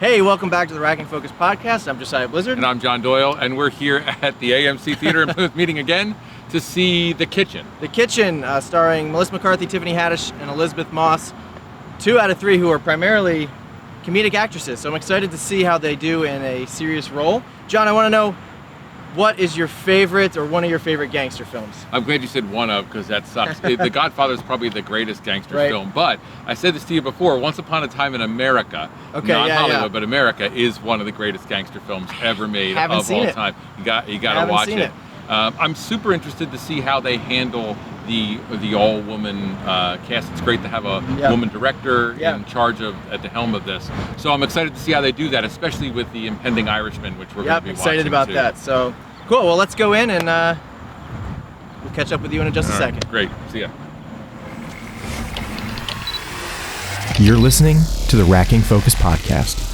Hey, welcome back to the Racking Focus podcast. I'm Josiah Blizzard. And I'm John Doyle, and we're here at the AMC Theater in Plymouth Meeting again to see The Kitchen. The Kitchen, starring Melissa McCarthy, Tiffany Haddish, and Elizabeth Moss. 2 out of 3 who are primarily comedic actresses. So I'm excited to see how they do in a serious role. John, I want to know, what is your favorite or one of your favorite gangster films? I'm glad you said one of, because that sucks. The Godfather is probably the greatest gangster film, but I said this to you before, Once Upon a Time in America, not Hollywood, but America, is one of the greatest gangster films ever made of all time. You got to watch it. I'm super interested to see how they handle the all-woman cast. It's great to have a woman director in charge at the helm of this. So I'm excited to see how they do that, especially with the impending Irishman, which we're going to be watching. Excited about that. So cool. Well, let's go in and we'll catch up with you in just a second. Great. See ya. You're listening to the Racking Focus podcast.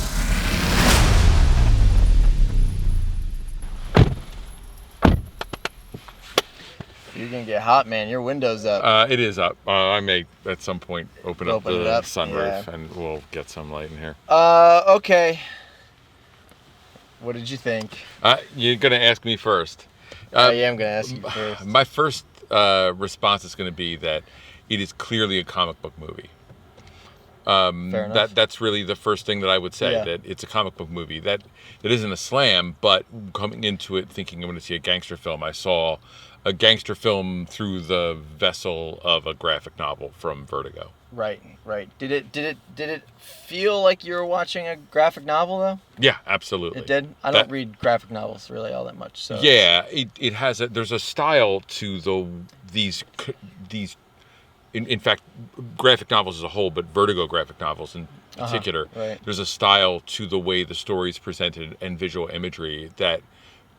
You're gonna get hot, man. Your window's up. It is up. I may at some point open up the sunroof and we'll get some light in here. Okay. What did you think? You're gonna ask me first. I am gonna ask you first. My first response is gonna be that it is clearly a comic book movie. Fair enough. That's really the first thing that I would say, that it's a comic book movie. That isn't a slam, but coming into it thinking I'm going to see a gangster film, I saw a gangster film through the vessel of a graphic novel from Vertigo. Right. Did it feel like you were watching a graphic novel though? Yeah, absolutely. It did. I don't read graphic novels really all that much. So yeah, it has there's a style to these. In fact, graphic novels as a whole, but Vertigo graphic novels in particular, there's a style to the way the story is presented and visual imagery that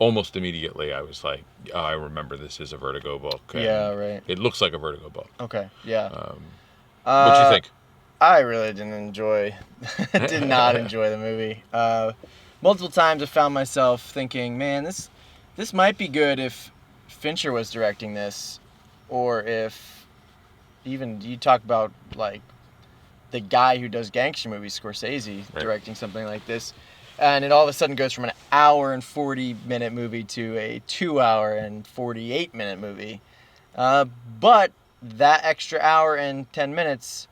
almost immediately I was like, oh, I remember this is a Vertigo book. And it looks like a Vertigo book. Okay, yeah. What do you think? I really did not enjoy the movie. Multiple times I found myself thinking, man, this might be good if Fincher was directing this, or if even you talk about like the guy who does gangster movies, Scorsese, directing something like this, and it all of a sudden goes from an hour and 40-minute movie to a 2 hour and 48-minute movie. But that extra hour and 10 minutes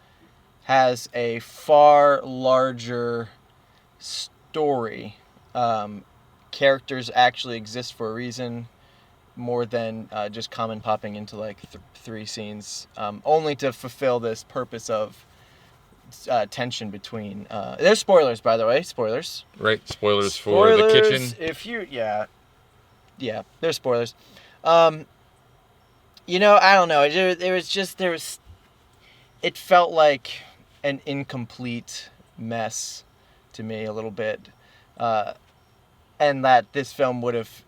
has a far larger story. Characters actually exist for a reason, more than just common popping into like 3 scenes, only to fulfill this purpose of tension between. There's spoilers, by the way. Spoilers. Right. Spoilers for The Kitchen. If you, there's spoilers. I don't know. It felt like an incomplete mess to me a little bit, and that this film would have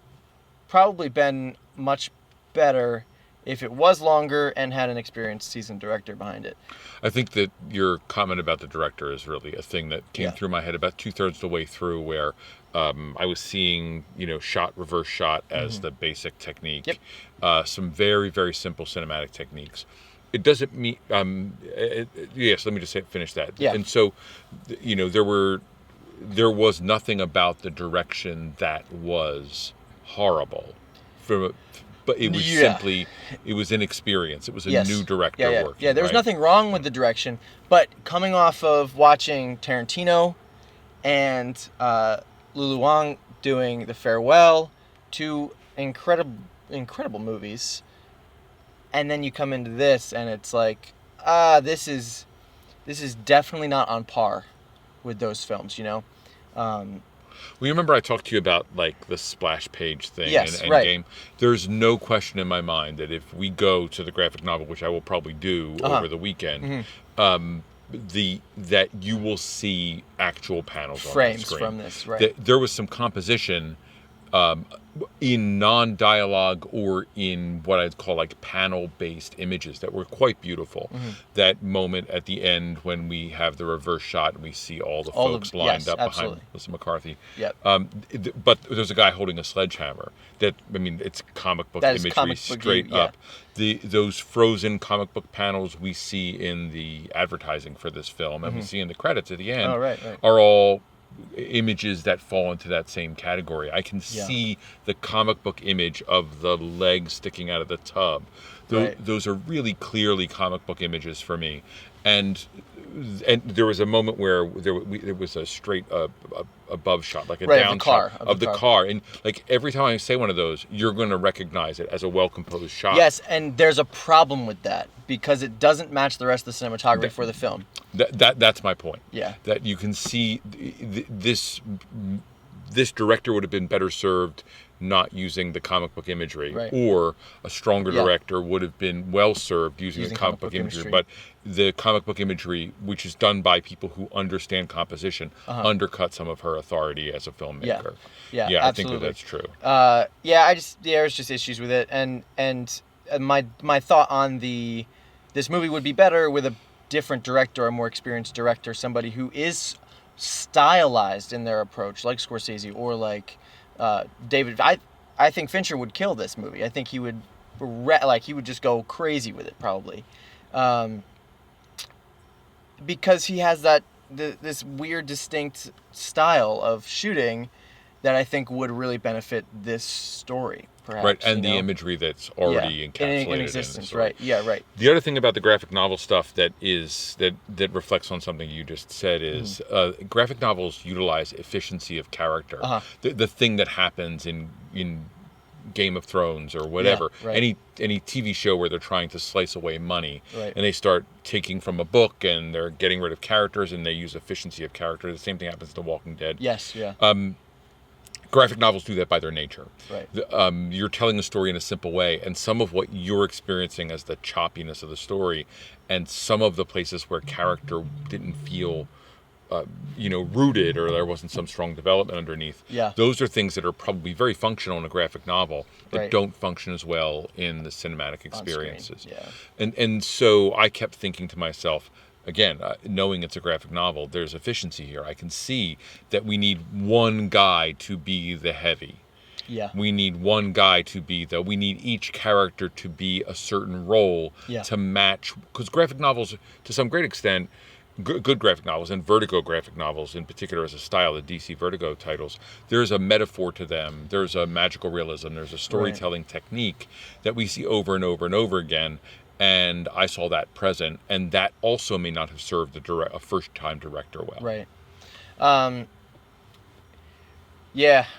probably been much better if it was longer and had an experienced seasoned director behind it. I think that your comment about the director is really a thing that came through my head about 2/3 the way through, where I was seeing, reverse shot as the basic technique. Yep. Some very, very simple cinematic techniques. It doesn't mean, yes, let me just finish that. Yeah. And so, there was nothing about the direction that was horrible, but it was simply, it was inexperience. It was a new director working. Yeah, there was nothing wrong with the direction, but coming off of watching Tarantino and Lulu Wang doing The Farewell, 2 incredible movies, and then you come into this and it's like, this is definitely not on par with those films, Well, you remember I talked to you about like the splash page thing in Endgame? There's no question in my mind that if we go to the graphic novel, which I will probably do over the weekend, that you will see actual panels frames on the screen. From this, right? There was some composition in non-dialogue or in what I'd call like panel-based images that were quite beautiful. That moment at the end when we have the reverse shot and we see all the folks lined up behind Melissa McCarthy. Yep. But there's a guy holding a sledgehammer. It's comic book imagery straight up. Those frozen comic book panels we see in the advertising for this film and we see in the credits at the end are all images that fall into that same category. I can see the comic book image of the leg sticking out of the tub. Those are really clearly comic book images for me. And there was a moment where there was a straight above shot, like a down shot of the car. And like every time I say one of those, you're going to recognize it as a well-composed shot. Yes, and there's a problem with that because it doesn't match the rest of the cinematography for the film. That's my point. Yeah. That you can see this director would have been better served not using the comic book imagery, or a stronger director would have been well served using the comic book imagery. But the comic book imagery, which is done by people who understand composition, undercut some of her authority as a filmmaker. Yeah, I think that's true. There's just issues with it, and my thought on this movie would be better with a different director, a more experienced director, somebody who is stylized in their approach, like Scorsese or like David. I think Fincher would kill this movie. I think he would he would just go crazy with it probably, because he has this weird distinct style of shooting that I think would really benefit this story. Perhaps, right, and the imagery that's already encapsulated in existence, in the story. right? Yeah, right. The other thing about the graphic novel stuff that reflects on something you just said is graphic novels utilize efficiency of character. The thing that happens in Game of Thrones or whatever, any TV show where they're trying to slice away money, and they start taking from a book and they're getting rid of characters and they use efficiency of character. The same thing happens to Walking Dead. Yes, yeah. Graphic novels do that by their nature. Right. You're telling a story in a simple way, and some of what you're experiencing as the choppiness of the story, and some of the places where character didn't feel, rooted, or there wasn't some strong development underneath. Yeah. Those are things that are probably very functional in a graphic novel that don't function as well in the cinematic experiences. And so I kept thinking to myself, again, knowing it's a graphic novel, there's efficiency here. I can see that we need one guy to be the heavy. Yeah. We need one guy to be we need each character to be a certain role to match. Because graphic novels, to some great extent, good graphic novels, and Vertigo graphic novels in particular as a style, the DC Vertigo titles, there's a metaphor to them. There's a magical realism. There's a storytelling technique that we see over and over and over again. And I saw that present, and that also may not have served a first-time director well. Right.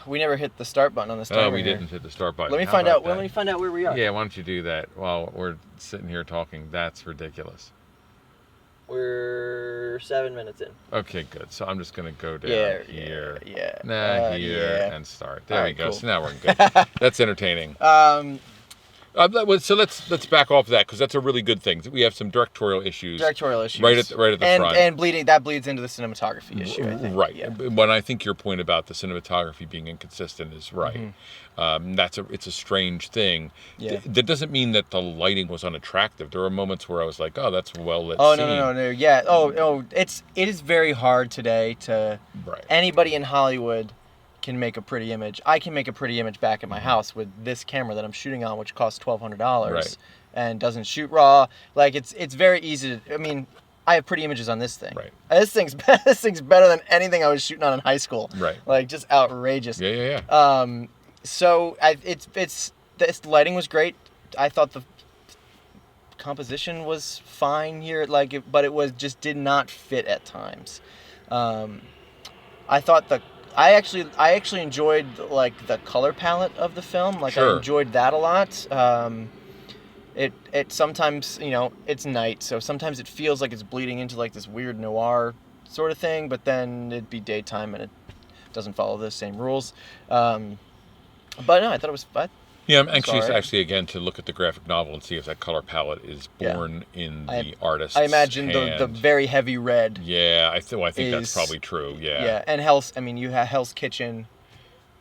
We never hit the start button on this timer. Oh, we didn't hit the start button. Let me find out. Let me find out where we are. Yeah, why don't you do that while we're sitting here talking? That's ridiculous. We're 7 minutes in. Okay, good. So I'm just gonna go down here. Here, and start. There we go. Cool. So now we're good. That's entertaining. So let's back off of that, because that's a really good thing. We have some directorial issues. Right at the front. And bleeds into the cinematography issue, I think. Right. Yeah. But I think your point about the cinematography being inconsistent is right. It's a strange thing. Yeah. That doesn't mean that the lighting was unattractive. There were moments where I was like, oh, that's well lit. Oh, no. Yeah. It is very hard today to anybody in Hollywood can make a pretty image. I can make a pretty image back at my house with this camera that I'm shooting on, which costs $1,200 and doesn't shoot raw. Like it's very easy to, I have pretty images on this thing. Right. This thing's better than anything I was shooting on in high school. Right. Like just outrageous. Yeah. So this lighting was great. I thought the composition was fine here, but it did not fit at times. I thought I actually enjoyed the color palette of the film. I enjoyed that a lot. It sometimes, it's night, so sometimes it feels like it's bleeding into this weird noir sort of thing, but then it'd be daytime and it doesn't follow those same rules. But no, I thought it was fun. Yeah, I'm anxious actually again to look at the graphic novel and see if that color palette is born in the artist's I imagine hand. the very heavy red. Yeah, I think that's probably true. Yeah. Yeah, and you have Hell's Kitchen.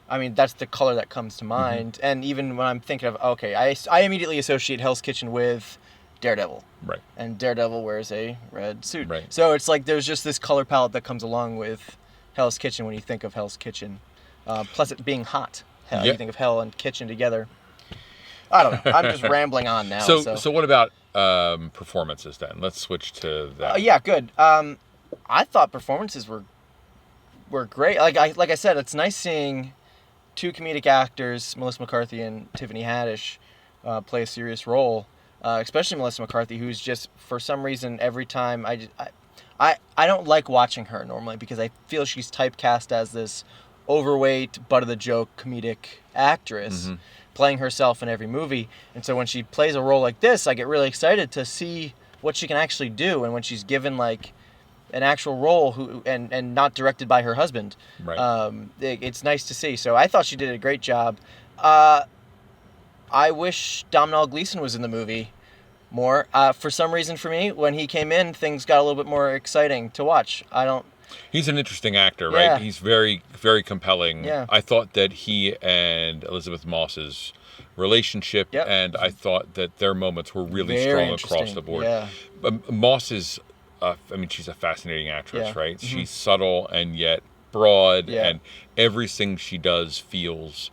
That's the color that comes to mind. And even when I'm thinking of I immediately associate Hell's Kitchen with Daredevil. Right. And Daredevil wears a red suit. Right. So it's there's just this color palette that comes along with Hell's Kitchen when you think of Hell's Kitchen. Plus it being hot. You think of hell and kitchen together. I don't know. I'm just rambling on now. So what about performances then? Let's switch to that. Yeah, good. I thought performances were were great. Like I said, it's nice seeing two comedic actors, Melissa McCarthy and Tiffany Haddish, play a serious role. Especially Melissa McCarthy, who's just, for some reason, every time I don't like watching her normally because I feel she's typecast as this overweight, butt of the joke comedic actress, playing herself in every movie. And so when she plays a role like this, I get really excited to see what she can actually do. And when she's given like an actual role and not directed by her husband, right. It's nice to see. So I thought she did a great job. I wish Domhnall Gleeson was in the movie more. For some reason, for me, when he came in, things got a little bit more exciting to watch. He's an interesting actor, right? Yeah. He's very, very compelling. Yeah. I thought that he and Elizabeth Moss's relationship, and I thought that their moments were really strong across the board. Yeah. Moss is, she's a fascinating actress, right? She's subtle and yet broad, and everything she does feels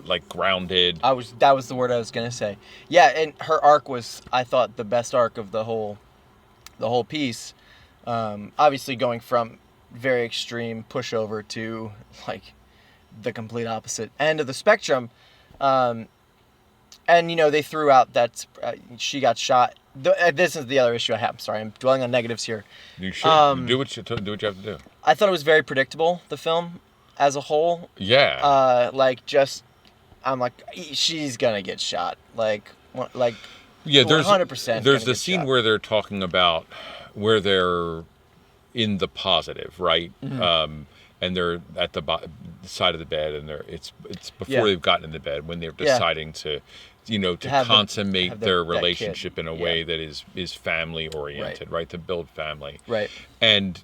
like grounded. That was the word I was gonna say. Yeah, and her arc was, I thought, the best arc of the whole piece. Obviously going from very extreme pushover to like the complete opposite end of the spectrum. And they threw out that she got shot. This is the other issue I have. I'm sorry, I'm dwelling on negatives here. You should do what you have to do. I thought it was very predictable, the film as a whole. Yeah. I'm like, she's gonna get shot. Like yeah, there's 100%. There's the scene where they're talking about where they're in the positive, right? And they're at the side of the bed, and it's before they've gotten in the bed when they're deciding to consummate their relationship in a way that is family oriented, right? To build family, right? And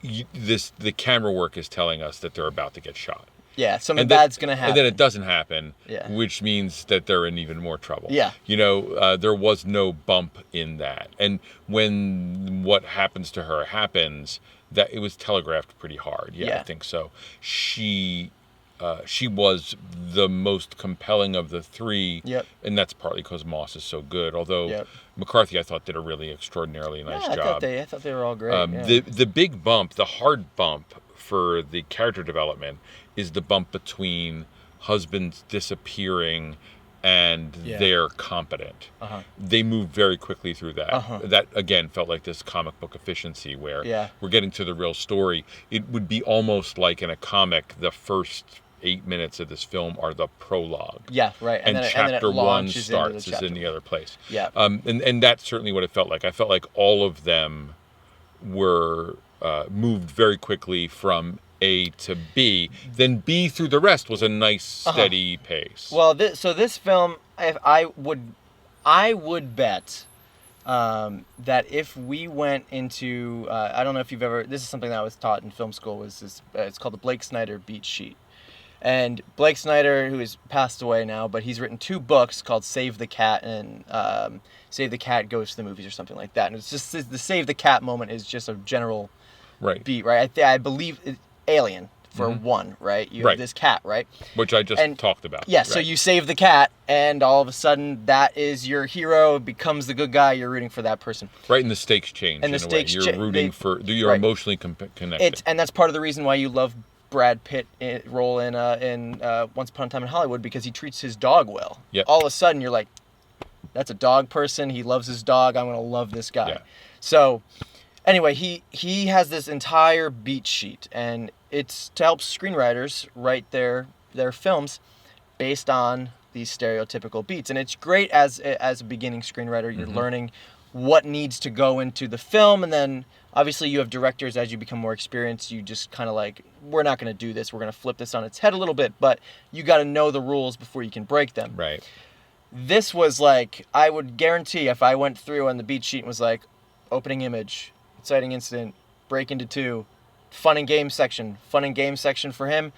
the camera work is telling us that they're about to get shot. Yeah, something bad's going to happen. And then it doesn't happen, yeah. Which means that they're in even more trouble. Yeah. There was no bump in that. And when what happens to her happens, that it was telegraphed pretty hard. Yeah. I think so. She was the most compelling of the three. Yep. And that's partly because Moss is so good. Although McCarthy, I thought, did a really extraordinarily nice job. I thought they were all great. The big bump, the hard bump for the character development is the bump between husbands disappearing and they're competent. They moved very quickly through that. That, again, felt like this comic book efficiency where we're getting to the real story. It would be almost like in a comic, the first 8 minutes of this film are the prologue. Yeah, right. And chapter one starts is in the other place. Yeah. And that's certainly what it felt like. I felt like all of them were moved very quickly from A to B. Then B through the rest was a nice, steady pace. Well, this film, I would bet that if we went into, I don't know if you've ever, this is something that I was taught in film school, it's called the Blake Snyder beat sheet. And Blake Snyder, who has passed away now, but he's written 2 books called Save the Cat and Save the Cat Goes to the Movies or something like that. And it's just the Save the Cat moment is just a general beat, right? I believe Alien, for one, right? You have this cat, right? Which I just talked about. Yeah, so you save the cat, and all of a sudden, that is your hero, becomes the good guy, you're rooting for that person. Right, and the stakes change in a way. You're rooting for, you're emotionally connected. And that's part of the reason why you love Brad Pitt role in Once Upon a Time in Hollywood, because he treats his dog well. Yep. All of a sudden, you're like, that's a dog person, he loves his dog, I'm going to love this guy. Yeah. So, anyway, he has this entire beat sheet, and it's to help screenwriters write their films based on these stereotypical beats. And it's great as a beginning screenwriter, you're learning what needs to go into the film, and then obviously you have directors, as you become more experienced, you just kind of like, we're not going to do this, we're going to flip this on its head a little bit, but you got to know the rules before you can break them. Right. This was like, I would guarantee if I went through on the beat sheet and was like, opening image, exciting incident, break into 2, fun and game section for him.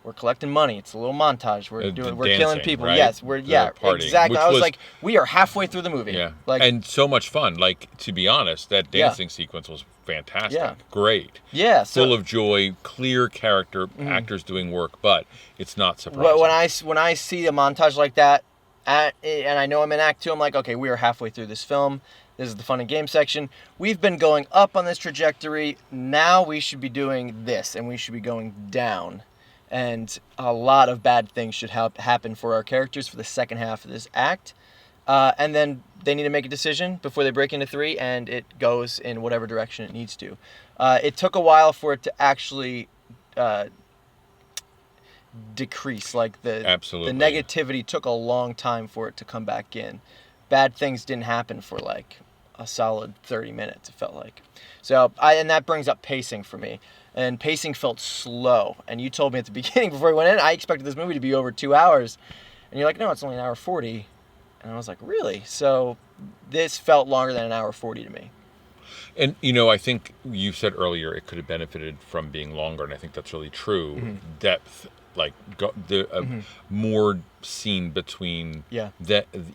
We're collecting money. It's a little montage. We're dancing, killing people. Right? Yes, Partying, exactly. I was like, we are halfway through the movie. Yeah, like, and so much fun. Like, to be honest, that dancing sequence was fantastic. Yeah. Great. Yeah, full of joy, clear character, actors doing work, but it's not surprising. When I see a montage like that, and I know I'm in Act 2, I'm like, okay, we are halfway through this film. This is the fun and game section. We've been going up on this trajectory. Now we should be doing this, and we should be going down. And a lot of bad things should happen for our characters for the second half of this act. And then they need to make a decision before they break into 3, and it goes in whatever direction it needs to. It took a while for it to actually decrease. Like the negativity took a long time for it to come back in. Bad things didn't happen for like a solid 30 minutes, it felt like. So and that brings up pacing for me. And pacing felt slow. And you told me at the beginning before we went in, I expected this movie to be over 2 hours. And you're like, no, it's only 1 hour 40. And I was like, really? So this felt longer than 1 hour 40 to me. And, I think you said earlier it could have benefited from being longer, and I think that's really true. Mm-hmm. Depth, like more scene between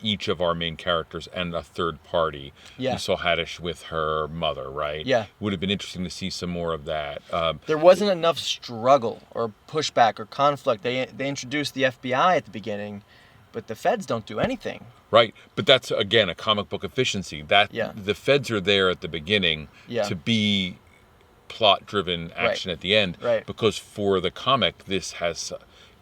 each of our main characters and a third party. Yeah. You saw Haddish with her mother, right? Yeah. Would have been interesting to see some more of that. There wasn't enough struggle or pushback or conflict. They introduced the FBI at the beginning, but the feds don't do anything. Right, but that's, again, a comic book efficiency. The feds are there at the beginning to be plot-driven action at the end. Right. Because for the comic, this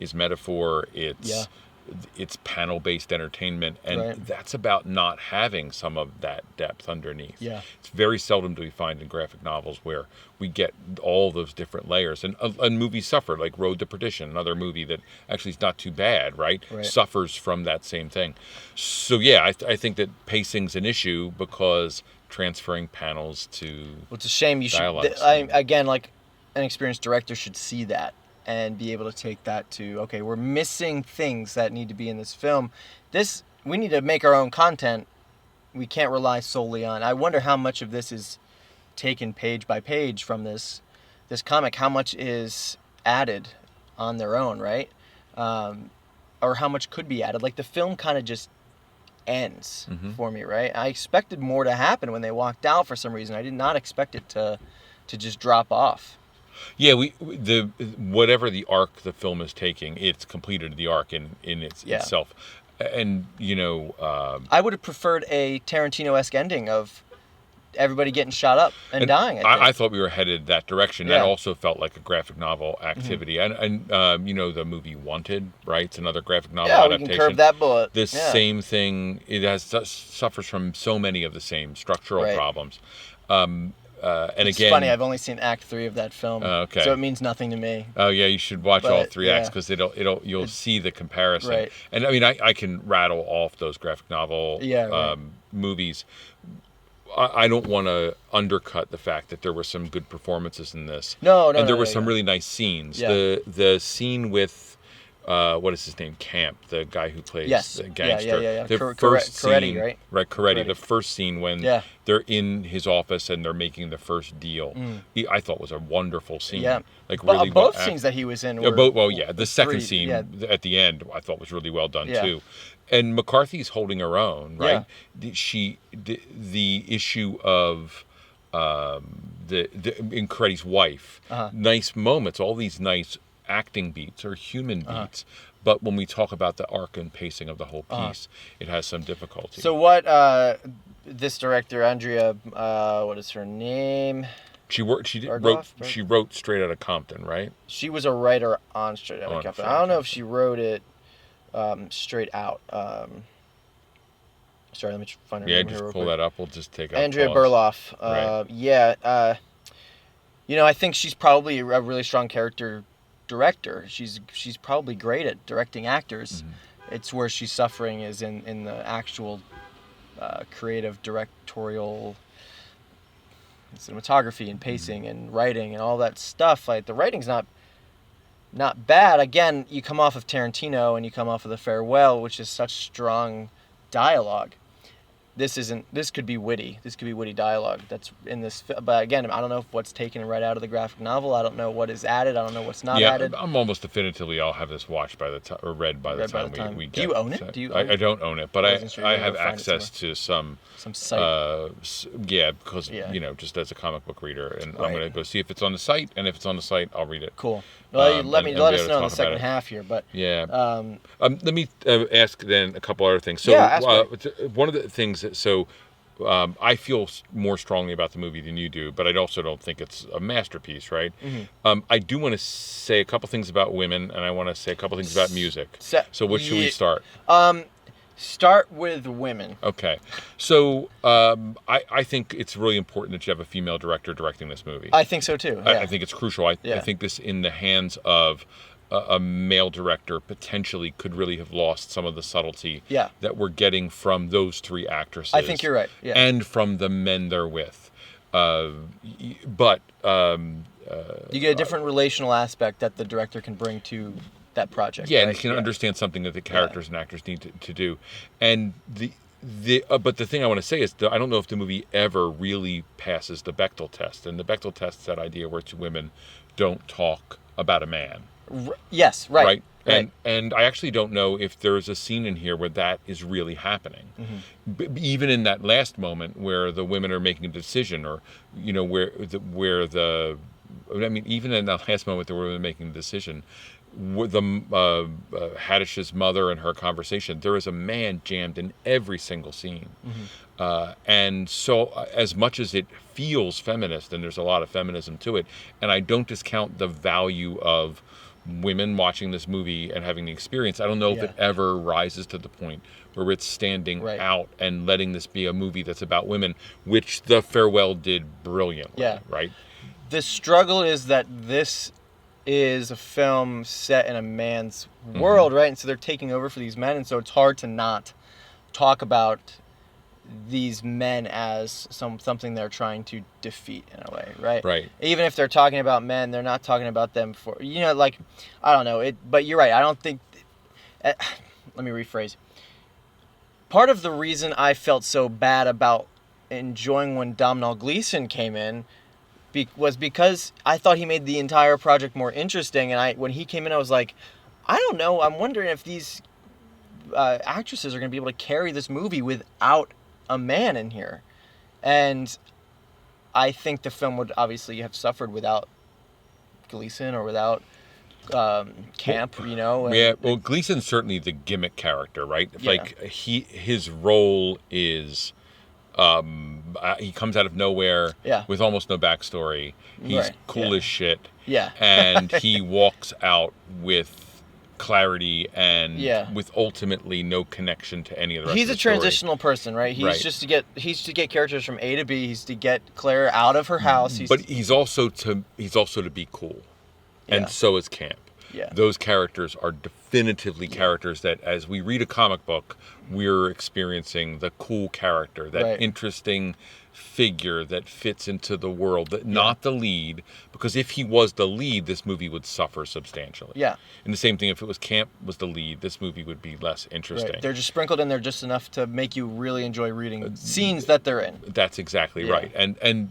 is metaphor, it's panel-based entertainment, and that's about not having some of that depth underneath. Yeah. It's very seldom do we find in graphic novels where we get all those different layers. And movies suffer, like Road to Perdition, another movie that actually is not too bad, right? Suffers from that same thing. So, I think that pacing's an issue because transferring panels to it's a shame. You should, again, like an experienced director should see that and be able to take that to, okay, we're missing things that need to be in this film. We need to make our own content. We can't rely solely on. I wonder how much of this is taken page by page from this comic. How much is added on their own, right? Or how much could be added. Like the film kind of just ends for me, right? I expected more to happen when they walked out for some reason. I did not expect it to just drop off. Yeah, whatever the arc the film is taking, it's completed the arc in itself. And, I would have preferred a Tarantino-esque ending of everybody getting shot up and dying. I thought we were headed that direction. That also felt like a graphic novel activity. And the movie Wanted, right? It's another graphic novel adaptation. We can curve that bullet. This same thing, it suffers from so many of the same structural problems. It's funny, I've only seen Act 3 of that film, so it means nothing to me. Oh yeah, you should watch all 3 acts because you'll see the comparison. Right. And I mean, I can rattle off those graphic novel movies. I don't want to undercut the fact that there were some good performances in this. No, and there were some really nice scenes. Yeah. The scene with what is his name? Camp, the guy who plays the gangster. Yeah. The first scene, Coretti, right? Right, Coretti. The first scene when they're in his office and they're making the first deal, I thought was a wonderful scene. Yeah, like really both scenes that he was in. Were, the second scene at the end I thought was really well done too. And McCarthy's holding her own, right? Yeah. The issue of in Coretti's wife, nice moments, all these nice acting beats or human beats, but when we talk about the arc and pacing of the whole piece, it has some difficulty. So what this director Andrea, what is her name? She wrote Straight Outta Compton, right? She was a writer on Straight Outta Compton. I don't know if she wrote it straight out. Sorry, let me find her name. Yeah, just pull that up. We'll just take Andrea Berloff. I think she's probably a really strong character director. She's probably great at directing actors. It's where she's suffering is in the actual creative directorial cinematography and pacing and writing and all that stuff. Like the writing's not bad. Again, you come off of Tarantino and you come off of The Farewell, which is such strong dialogue. This could be witty. This could be witty dialogue that's in this. But again, I don't know what's taken right out of the graphic novel. I don't know what is added. I don't know what's not added. I'm almost definitively I'll have this watched by the time or read by the time we get. Do you own it? I don't own it, but I have access to some site. Because just as a comic book reader, and I'm going to go see if it's on the site, and if it's on the site, I'll read it. Cool. Well, let us know in the second half here, but let me ask then a couple other things. So ask one of the things. So I feel more strongly about the movie than you do, but I also don't think it's a masterpiece, right? I do want to say a couple things about women, and I want to say a couple things about music. So what should we start? Start with women. Okay. So I think it's really important that you have a female director directing this movie. I think so too. Yeah. I think it's crucial. I think this, in the hands of a male director, potentially could really have lost some of the subtlety that we're getting from those three actresses. I think you're right. Yeah. And from the men they're with. You get a different relational aspect that the director can bring to that project. Yeah, right? and he can understand something that the characters and actors need to do. And but the thing I want to say is I don't know if the movie ever really passes the Bechdel test. And the Bechdel test is that idea where two women don't talk about a man. Yes, right. And I actually don't know if there's a scene in here where that is really happening. Even in that last moment where the women are making a decision, or even in that last moment where women are making a decision, with Haddish's mother and her conversation, there is a man jammed in every single scene. And so as much as it feels feminist, and there's a lot of feminism to it, and I don't discount the value of women watching this movie and having the experience, I don't know if it ever rises to the point where it's standing out and letting this be a movie that's about women, which The Farewell did brilliantly. Right? The struggle is that this is a film set in a man's world, right? And so they're taking over for these men, and so it's hard to not talk about these men as something they're trying to defeat in a way, right? Right. Even if they're talking about men, they're not talking about them for, like, I don't know. But you're right. I don't think, let me rephrase. Part of the reason I felt so bad about enjoying when Domhnall Gleeson came in was because I thought he made the entire project more interesting. And when he came in, I was like, I don't know. I'm wondering if these actresses are going to be able to carry this movie without a man in here. And I think the film would obviously have suffered without Gleeson or without Camp, And Gleeson's certainly the gimmick character, right? Like his role is he comes out of nowhere with almost no backstory. He's cool as shit. Yeah. And he walks out with clarity and with ultimately no connection to any of the rest He's of the a transitional person, right? He's just to get characters from A to B. He's to get Claire out of her house. But he's also to be cool. And so is Camp. Yeah. Those characters are definitively characters that, as we read a comic book, we're experiencing the cool character, that interesting figure that fits into the world, that not the lead, because if he was the lead, this movie would suffer substantially. Yeah. And the same thing, if it was Camp was the lead, this movie would be less interesting. Right. They're just sprinkled in there just enough to make you really enjoy reading scenes that they're in. That's exactly right. And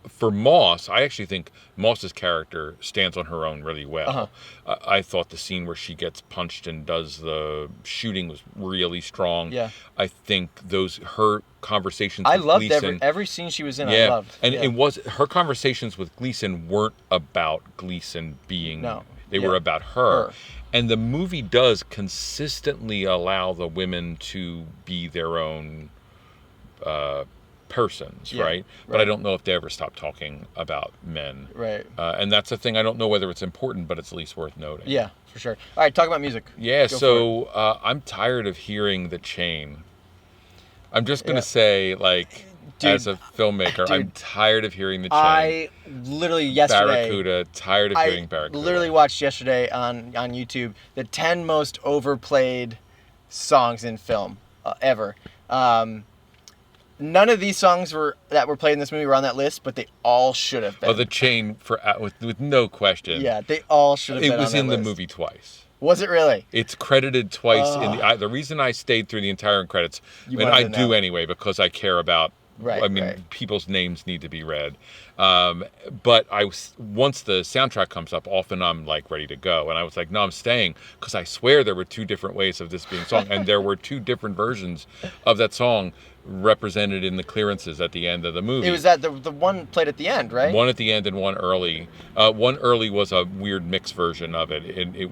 for Moss, I actually think Moss's character stands on her own really well. I thought the scene where she gets punched and does the shooting was really strong. Yeah. I think her conversations with Gleeson... I loved every scene she was in. I loved. And it was... Her conversations with Gleeson weren't about Gleeson being... No. They were about her. And the movie does consistently allow the women to be their own persons, right? But I don't know if they ever stop talking about men. Right. And that's the thing. I don't know whether it's important, but it's at least worth noting. Yeah, for sure. All right, talk about music. Yeah, so I'm tired of hearing The Chain. I'm just going to say, like... Dude, as a filmmaker, I'm tired of hearing The Chain. I literally yesterday... Barracuda, tired of hearing Barracuda. I literally watched yesterday on YouTube the 10 most overplayed songs in film ever. None of these songs that were played in this movie were on that list, but they all should have been. Oh, The Chain, with no question. Yeah, they all should have been on that list. It was in the movie twice. Was it really? It's credited twice. The reason I stayed through the entire credits, and I do anyway, because I care about... people's names need to be read. But once the soundtrack comes up, often I'm like ready to go. And I was like, no, I'm staying, because I swear there were two different ways of this being sung. And there were two different versions of that song represented in the clearances at the end of the movie. It was the one played at the end, right? One at the end and one early. One early was a weird mixed version of it.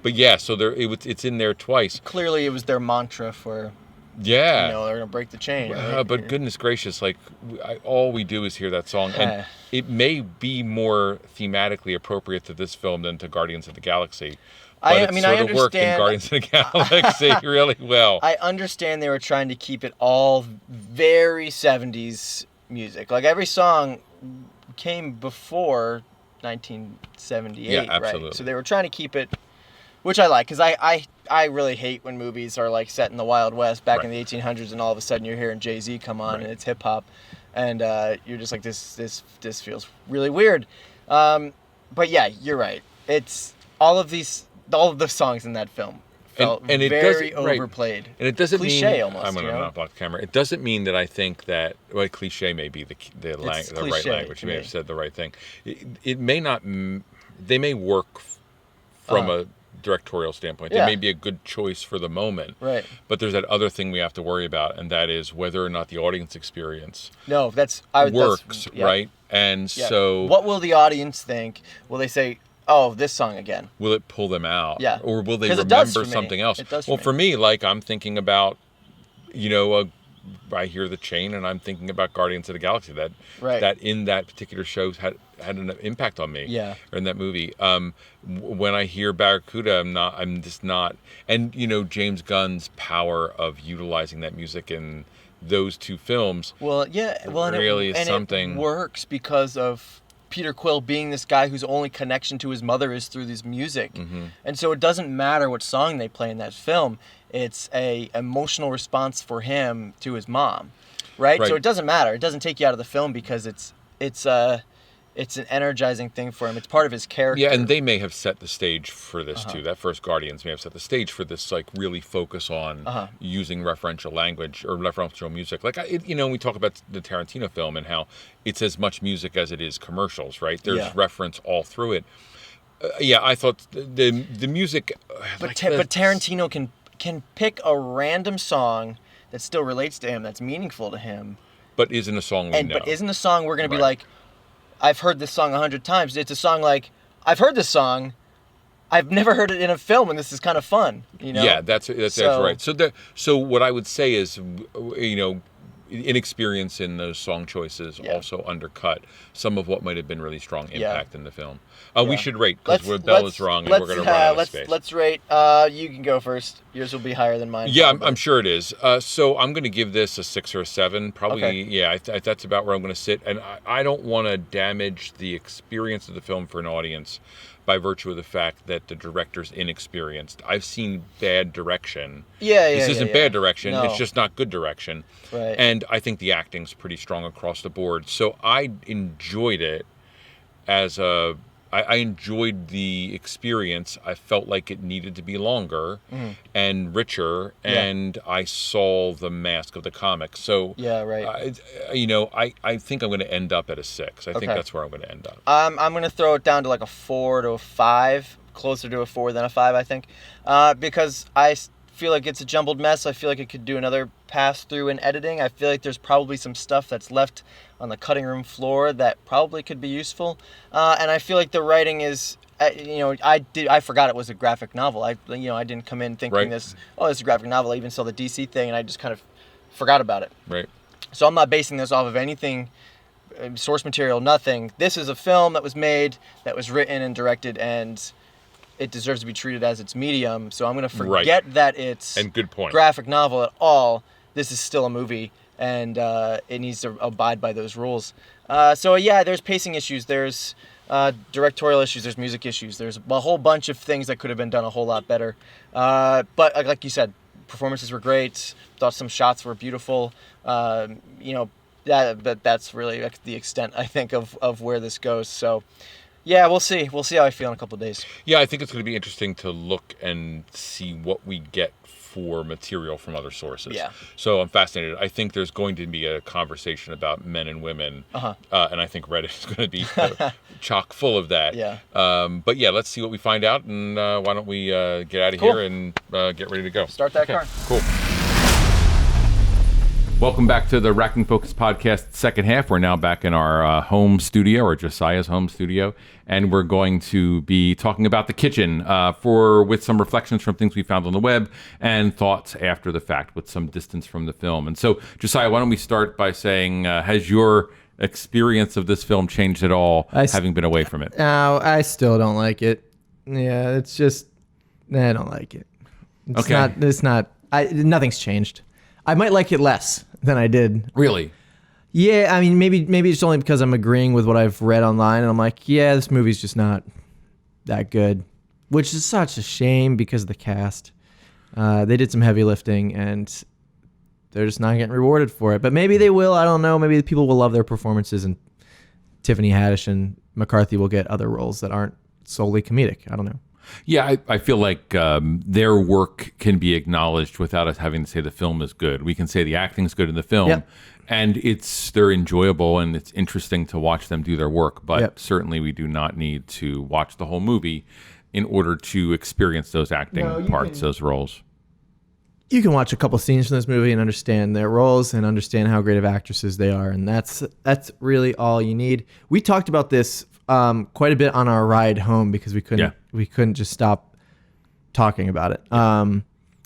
But yeah, so it's in there twice. Clearly it was their mantra for... they're gonna break the chain. Right? But goodness gracious, like all we do is hear that song, and it may be more thematically appropriate to this film than to Guardians of the Galaxy. But it sort of worked in Guardians of the Galaxy really well. I understand they were trying to keep it all very 70s music. Like every song came before 1978, yeah, absolutely. Right? So they were trying to keep it, which I like, because I really hate when movies are like set in the Wild West back in the 1800s, and all of a sudden you're hearing Jay-Z come on and it's hip hop, and you're just like this feels really weird. But yeah, you're right. It's all of the songs in that film felt and it very doesn't, overplayed. Right. And it doesn't cliche mean almost. I'm going to not block the camera. It doesn't mean that I think that cliche may be the right language. You may have said the right thing. It may not. They may work from a directorial standpoint. They may be a good choice for the moment. Right. But there's that other thing we have to worry about, and that is whether or not the audience experience works. Right. And so, what will the audience think? Will they say, "Oh, this song again"? Will it pull them out? Yeah. Or will they remember something else? It does well, for me, like I'm thinking about, I hear the chain, and I'm thinking about Guardians of the Galaxy. That in that particular show had an impact on me. Yeah. Or in that movie. When I hear Barracuda, I'm just not. And James Gunn's power of utilizing that music in those two films. Well, yeah. Well, really is something. It works because of Peter Quill being this guy whose only connection to his mother is through this music. Mm-hmm. And so it doesn't matter what song they play in that film. It's a emotional response for him to his mom, right? So it doesn't matter. It doesn't take you out of the film because it's an energizing thing for him. It's part of his character. Yeah, and they may have set the stage for this too. That first Guardians may have set the stage for this, like really focus on using referential language or referential music. Like we talk about the Tarantino film and how it's as much music as it is commercials, right? There's reference all through it. I thought the music. But Tarantino can pick a random song that still relates to him, that's meaningful to him. But isn't a song we know. But isn't a song we're going to be like, I've heard this song 100 times. It's a song like, I've heard this song, I've never heard it in a film, and this is kind of fun. Yeah, that's right. So what I would say is, inexperience in those song choices also undercut some of what might have been really strong impact in the film. We should rate, because Bell is wrong, and we're going to run out of space. Let's rate. You can go first. Yours will be higher than mine. Yeah, I'm sure it is. So I'm going to give this a 6 or a 7. Probably, that's about where I'm going to sit. And I don't want to damage the experience of the film for an audience by virtue of the fact that the director's inexperienced. I've seen bad direction. This isn't bad direction. No. It's just not good direction. Right. And I think the acting's pretty strong across the board. So I enjoyed it as I enjoyed the experience. I felt like it needed to be longer and richer, and I saw the mask of the comic. So I think I'm going to end up at a 6. I think that's where I'm going to end up. I'm going to throw it down to like a 4 to a 5, closer to a 4 than a 5, I think, because I feel like it's a jumbled mess. I feel like it could do another pass through in editing. I feel like there's probably some stuff that's left on the cutting room floor that probably could be useful. And I feel like the writing is, I forgot it was a graphic novel. I didn't come in thinking this is a graphic novel. I even saw the DC thing and I just kind of forgot about it. Right. So I'm not basing this off of anything, source material, nothing. This is a film that was made, that was written and directed, and it deserves to be treated as its medium. So I'm going to forget that it's and good point. Graphic novel at all. This is still a movie, and it needs to abide by those rules. There's pacing issues. There's directorial issues. There's music issues. There's a whole bunch of things that could have been done a whole lot better. But like you said, performances were great. Thought some shots were beautiful. That's really the extent, I think, of where this goes. So. Yeah, we'll see. We'll see how I feel in a couple of days. Yeah, I think it's going to be interesting to look and see what we get for material from other sources. Yeah. So I'm fascinated. I think there's going to be a conversation about men and women, and I think Reddit is going to be chock full of that. Yeah. But yeah, let's see what we find out, and why don't we get out of here and get ready to go. Start that car. Cool. Welcome back to the Racking Focus podcast second half. We're now back in our home studio, or Josiah's home studio, and we're going to be talking about the kitchen with some reflections from things we found on the web and thoughts after the fact with some distance from the film. And so, Josiah, why don't we start by saying, has your experience of this film changed at all, having been away from it? No, I still don't like it. Yeah, it's just, I don't like it. Nothing's changed. I might like it less than I did. Really? Yeah, I mean, maybe it's only because I'm agreeing with what I've read online, and I'm like, yeah, this movie's just not that good, which is such a shame because of the cast. They did some heavy lifting, and they're just not getting rewarded for it. But maybe they will. I don't know. Maybe people will love their performances, and Tiffany Haddish and McCarthy will get other roles that aren't solely comedic. I don't know. Yeah, I feel like their work can be acknowledged without us having to say the film is good. We can say the acting's good in the film, and they're enjoyable and it's interesting to watch them do their work. But certainly we do not need to watch the whole movie in order to experience those acting parts, those roles. You can watch a couple scenes from this movie and understand their roles and understand how great of actresses they are, and that's really all you need. We talked about this quite a bit on our ride home because we couldn't just stop talking about it. I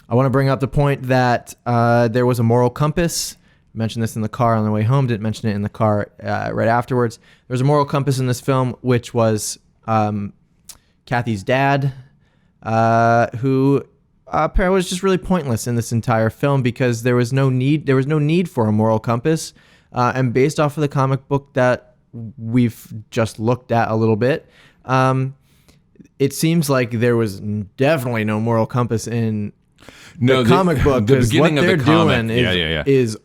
want to bring up the point that there was a moral compass. I mentioned this in the car on the way home. Didn't mention it in the car right afterwards. There was a moral compass in this film, which was Kathy's dad, who apparently was just really pointless in this entire film because there was no need for a moral compass, and based off of the comic book that we've just looked at a little bit, it seems like there was definitely no moral compass in the comic book, because what they're doing is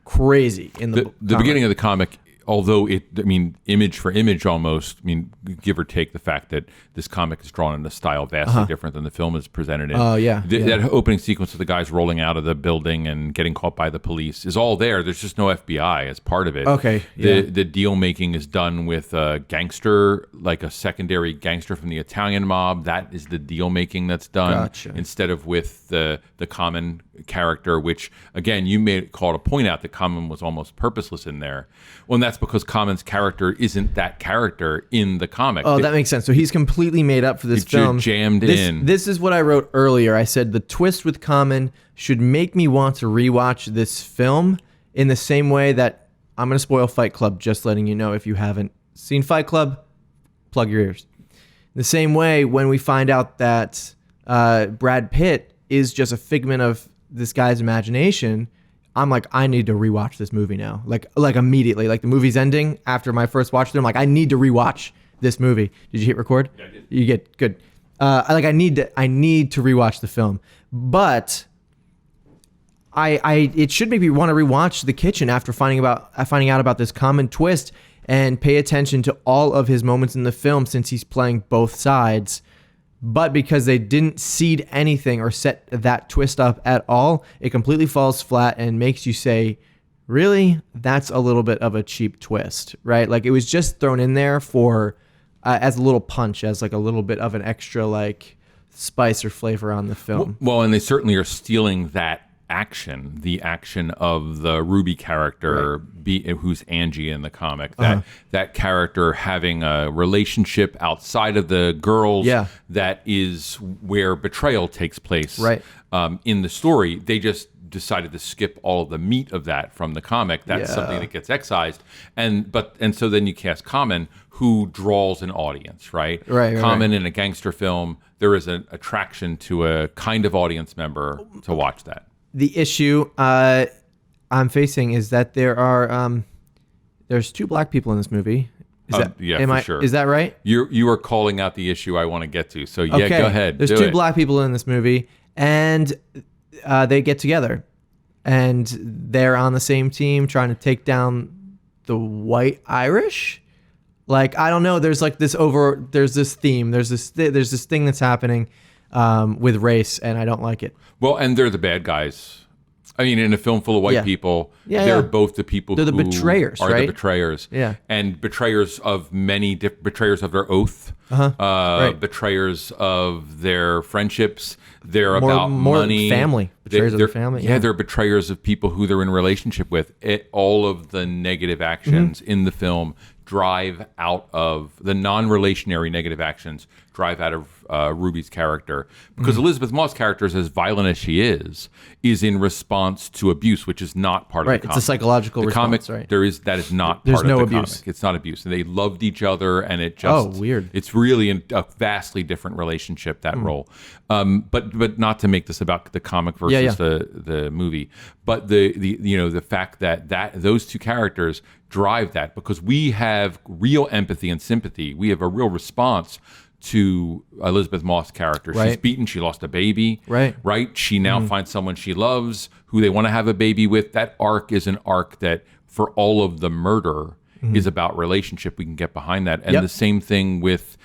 crazy in the beginning of the comic. Although image for image almost, give or take the fact that this comic is drawn in a style vastly different than the film is presented in. Oh, yeah. That opening sequence of the guys rolling out of the building and getting caught by the police is all there. There's just no FBI as part of it. Okay. The deal making is done with a gangster, like a secondary gangster from the Italian mob. That is the deal making that's done instead of with the Common character, which, again, you called a point out that Common was almost purposeless in there. Well, and that's because Common's character isn't that character in the comic. Oh, that makes sense. So he's completely made up for this film. Jammed in. This is what I wrote earlier. I said the twist with Common should make me want to rewatch this film in the same way that I'm going to spoil Fight Club, just letting you know if you haven't seen Fight Club, plug your ears. The same way when we find out that Brad Pitt is just a figment of this guy's imagination, I'm like, I need to rewatch this movie now. Like immediately. Like the movie's ending after my first watch through, I'm like, I need to rewatch this movie. Did you hit record? Yeah, I did. You get good. I need to rewatch the film. But it should make me want to rewatch The Kitchen after finding out about this Common twist and pay attention to all of his moments in the film since he's playing both sides. But because they didn't seed anything or set that twist up at all, it completely falls flat and makes you say, really? That's a little bit of a cheap twist, right? Like it was just thrown in there for as a little punch, as like a little bit of an extra like spice or flavor on the film. Well, and they certainly are stealing that action, the action of the Ruby character, who's Angie in the comic, that character having a relationship outside of the girls, that is where betrayal takes place. In the story, they just decided to skip all of the meat of that from the comic. That's something that gets excised, and so then you cast Common, who draws an audience, right? Common in a gangster film, there is an attraction to a kind of audience member to watch that. The issue I'm facing is that there's 2 black people in this movie. For sure. Is that right? You are calling out the issue I want to get to. So go ahead. There's 2 black people in this movie, and they get together, and they're on the same team trying to take down the white Irish. Like, I don't know. There's like this there's this theme. There's this thing that's happening with race, and I don't like it. Well, and they're the bad guys I mean, in a film full of white people, they're both the people they're the who betrayers, are right? the betrayers. Yeah. And betrayers of many, betrayers of their oath, betrayers of their friendships. They're about money. Family. Betrayers of their family. Yeah, they're betrayers of people who they're in a relationship with. All of the negative actions in the film drive out of the non-relationary negative actions drive out of Ruby's character, because Elizabeth Moss' character, as violent as she is in response to abuse, which is not part of the comic. It's a psychological response, comic, right? that is not There's part no of the abuse. comic. It's not abuse. And they loved each other, and it just weird. It's really a vastly different relationship, that role. But not to make this about the comic versus the movie, but the fact that those two characters drive that, because we have real empathy and sympathy. We have a real response to Elizabeth Moss' character. Right. She's beaten. She lost a baby. Right. She now finds someone she loves, who they want to have a baby with. That arc is an arc that, for all of the murder, is about relationship. We can get behind that. And the same thing with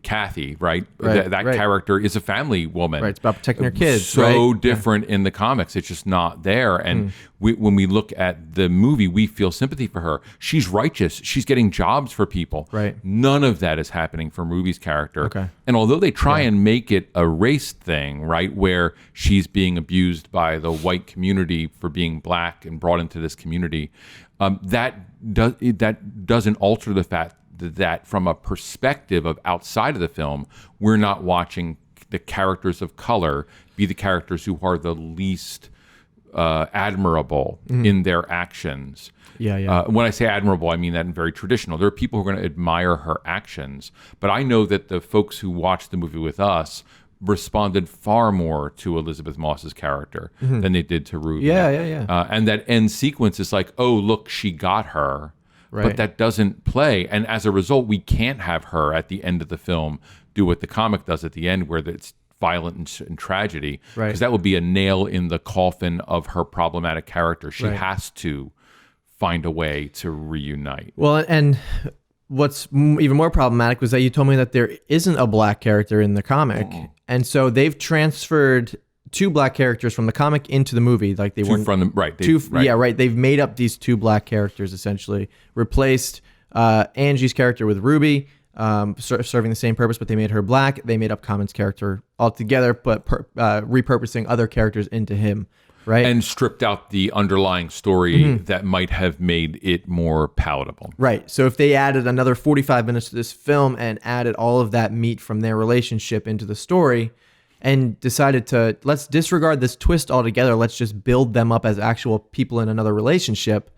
Kathy, right? That character is a family woman. Right, it's about protecting her kids. So different in the comics. It's just not there. And when we look at the movie, we feel sympathy for her. She's righteous. She's getting jobs for people. Right. None of that is happening for Ruby's character. Okay. And although they try and make it a race thing, right, where she's being abused by the white community for being black and brought into this community, that doesn't alter the fact that from a perspective of outside of the film, we're not watching the characters of color be the characters who are the least admirable in their actions. When I say admirable, I mean that in very traditional. There are people who are going to admire her actions, but I know that the folks who watched the movie with us responded far more to Elizabeth Moss's character than they did to Ruby. And that end sequence is like, oh, look, she got her. Right. But that doesn't play. And as a result, we can't have her at the end of the film do what the comic does at the end, where it's violent and tragedy. Right. Because that would be a nail in the coffin of her problematic character. She has to find a way to reunite. Well, and what's even more problematic was that you told me that there isn't a black character in the comic. And so they've transferred two black characters from the comic into the movie, like they weren't from the They've made up these two black characters, essentially replaced Angie's character with Ruby, serving the same purpose, but they made her black. They made up Common's character altogether, but repurposing other characters into him, right? And stripped out the underlying story that might have made it more palatable. Right. So if they added another 45 minutes to this film and added all of that meat from their relationship into the story, and decided to, let's disregard this twist altogether, let's just build them up as actual people in another relationship,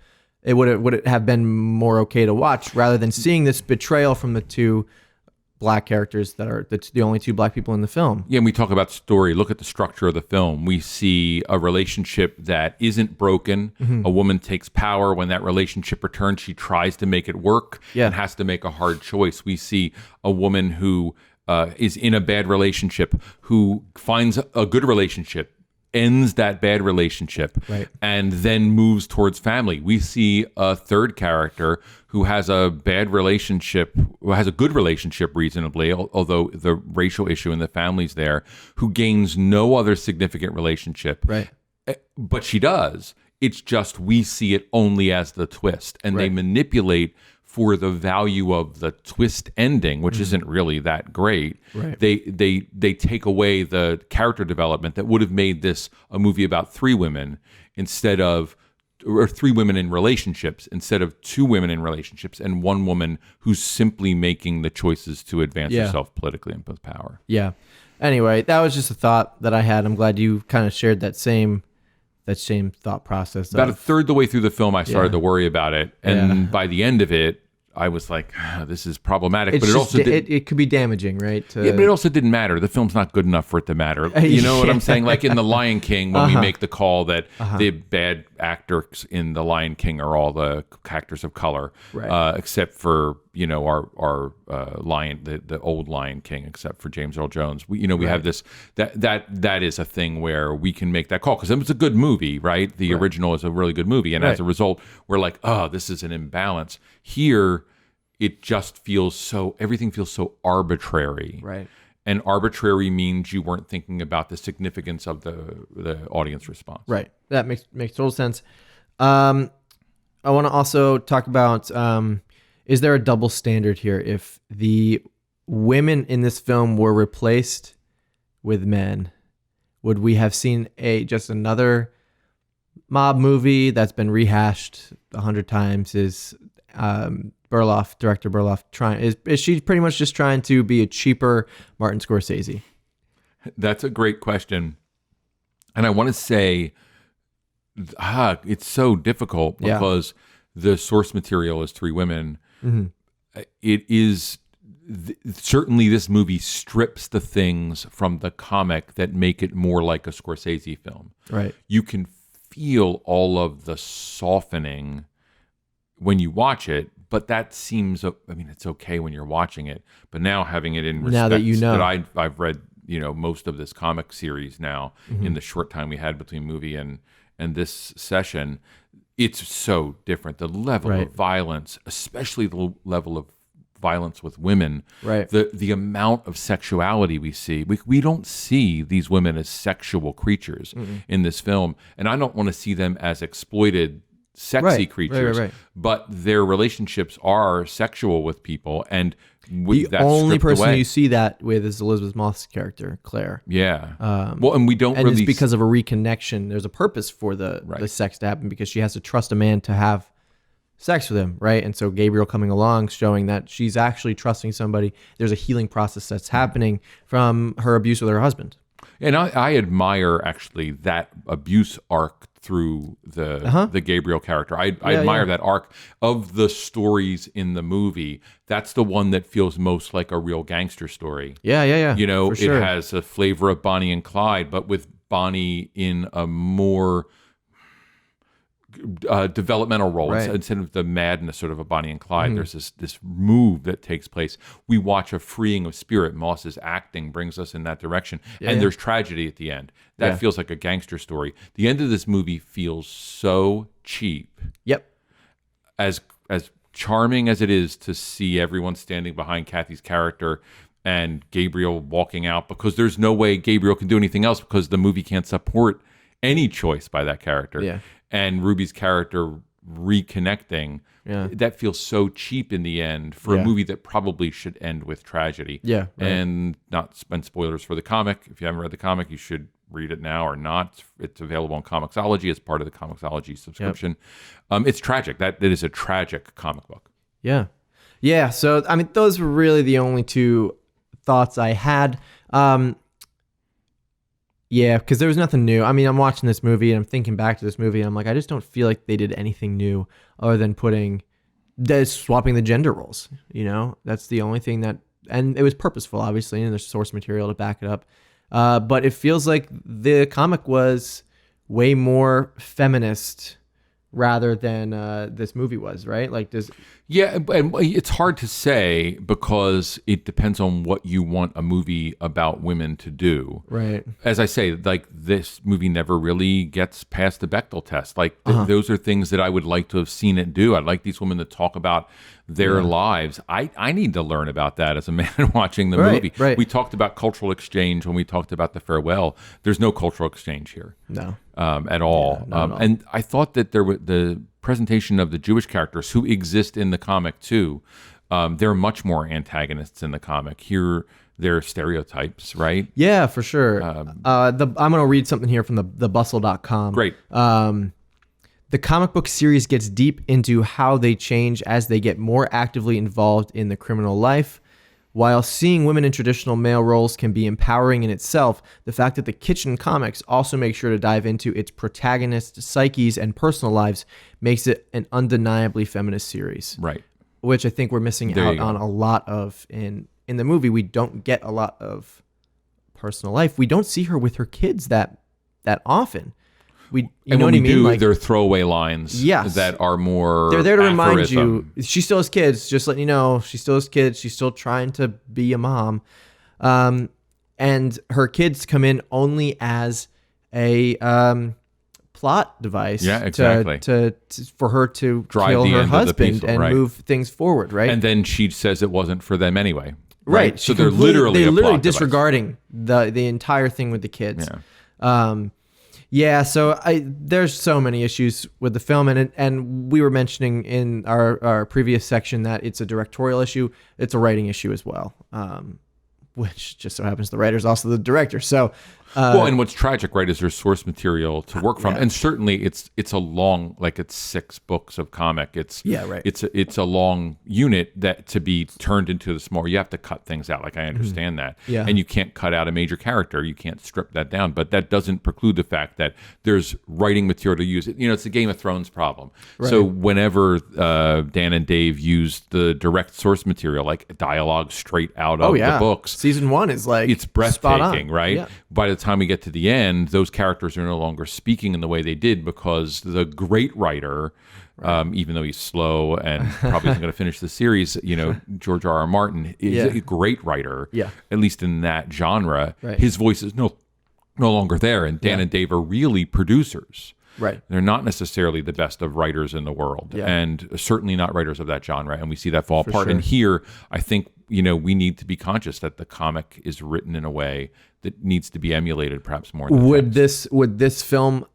it would have been more okay to watch, rather than seeing this betrayal from the two black characters that are the only two black people in the film. Yeah, and we talk about story. Look at the structure of the film. We see a relationship that isn't broken. A woman takes power. When that relationship returns, she tries to make it work and has to make a hard choice. We see a woman who is in a bad relationship, who finds a good relationship, ends that bad relationship, and then moves towards family. We see a third character who has a bad relationship, who has a good relationship reasonably, although the racial issue in the family's there, who gains no other significant relationship. Right. But she does. It's just we see it only as the twist, and they manipulate for the value of the twist ending, which isn't really that great. Right. They take away the character development that would have made this a movie about three women or three women in relationships instead of two women in relationships and one woman who's simply making the choices to advance herself politically and with power. Yeah. Anyway, that was just a thought that I had. I'm glad you kind of shared that same thought process. About a third the way through the film, I started to worry about it, and by the end of it, I was like, this is problematic. It's but it also it could be damaging, right? Yeah, but it also didn't matter. The film's not good enough for it to matter. You know what I'm saying? Like in The Lion King, when we make the call that the bad actors in The Lion King are all the actors of color, except for our lion, the old Lion King, except for James Earl Jones. We have this that is a thing where we can make that call because it's a good movie, right? The original is a really good movie, and as a result, we're like, oh, this is an imbalance. Here, it just feels everything feels so arbitrary, right? and arbitrary means you weren't thinking about the significance of the audience response. Right. That makes total sense. I want to also talk about, is there a double standard here? If the women in this film were replaced with men, would we have seen just another mob movie that's been rehashed 100 times? Is director Berloff is she pretty much just trying to be a cheaper Martin Scorsese? That's a great question. And I want to say, it's so difficult because the source material is 3 women. Mm-hmm. It is certainly, this movie strips the things from the comic that make it more like a Scorsese film. Right. You can feel all of the softening when you watch it, but that seems, I mean, it's okay when you're watching it, but now having it in respect now that you know that I've read, most of this comic series now in the short time we had between movie and this session, it's so different. The level of violence, especially the level of violence with women, the amount of sexuality we see. We don't see these women as sexual creatures in this film, and I don't want to see them as exploited sexy creatures, but their relationships are sexual with people, and the only person you see that with is Elizabeth Moss's character, Claire. Well, and we don't and really, it's because of a reconnection. There's a purpose for the sex to happen, because she has to trust a man to have sex with him, right? And so Gabriel coming along, showing that she's actually trusting somebody. There's a healing process that's happening from her abuse with her husband. And I admire actually that abuse arc through the Gabriel character. I admire that arc of the stories in the movie. That's the one that feels most like a real gangster story. Yeah. It has a flavor of Bonnie and Clyde, but with Bonnie in a more developmental role instead of the madness sort of a Bonnie and Clyde. There's this move that takes place. We watch a freeing of spirit. Moss's acting brings us in that direction, and there's tragedy at the end. That feels like a gangster story. The end of this movie feels so cheap. As charming as it is to see everyone standing behind Kathy's character and Gabriel walking out, because there's no way Gabriel can do anything else because the movie can't support any choice by that character. And Ruby's character reconnecting, that feels so cheap in the end for a movie that probably should end with tragedy. And not spend spoilers for the comic. If you haven't read the comic, you should read it now or not. It's available on Comixology as part of the Comixology subscription. It's tragic. That is a tragic comic book. Yeah. So, I mean, those were really the only 2 thoughts I had. Yeah, because there was nothing new. I mean, I'm watching this movie and I'm thinking back to this movie and I'm like, I just don't feel like they did anything new other than swapping the gender roles. That's the only thing and it was purposeful, obviously, and there's source material to back it up. But it feels like the comic was way more feminist rather than this movie was, right? Like this. Yeah, and it's hard to say because it depends on what you want a movie about women to do. Right. As I say, like, this movie never really gets past the Bechdel test. Like, those are things that I would like to have seen it do. I'd like these women to talk about their lives. I need to learn about that as a man watching the movie. Right. We talked about cultural exchange when we talked about The Farewell. There's no cultural exchange here. No. At all. Not at all. And I thought that the presentation of the Jewish characters who exist in the comic too, they're much more antagonists in the comic. Here, they're stereotypes, right? Yeah, for sure. I'm going to read something here from the bustle.com. Great. The comic book series gets deep into how they change as they get more actively involved in the criminal life. While seeing women in traditional male roles can be empowering in itself, the fact that the Kitchen comics also make sure to dive into its protagonists' psyches and personal lives makes it an undeniably feminist series. Right. Which I think we're missing out on a lot of in the movie. We don't get a lot of personal life. We don't see her with her kids that often. You know what I mean? Like, they're throwaway lines that are more they're there to remind aphorism. you she still has kids, just letting you know she still has kids, she's still trying to be a mom. And her kids come in only as a plot device for her to drive kill the her end husband of the and move things forward, right? And then she says it wasn't for them anyway. Right. So they're literally disregarding the entire thing with the kids. So there's so many issues with the film, and we were mentioning in our previous section that it's a directorial issue, it's a writing issue as well, which just so happens the writer's also the director. So, and what's tragic, right, is there's source material to work from, and certainly it's a long, like it's 6 books of comic. It's a long unit that to be turned into the smaller. You have to cut things out. Like I understand that, and you can't cut out a major character. You can't strip that down, but that doesn't preclude the fact that there's writing material to use. It's a Game of Thrones problem. Right. So whenever Dan and Dave used the direct source material, like dialogue straight out of the books, season 1 is like it's breathtaking, right? Yeah. By the time we get to the end, those characters are no longer speaking in the way they did because the great writer, even though he's slow and probably isn't going to finish the series, George R.R. Martin is a great writer, at least in that genre. Right. His voice is no longer there, and Dan and Dave are really producers. Right. They're not necessarily the best of writers in the world, and certainly not writers of that genre, and we see that fall apart. Sure. And here, I think, we need to be conscious that the comic is written in a way that needs to be emulated perhaps more than would this film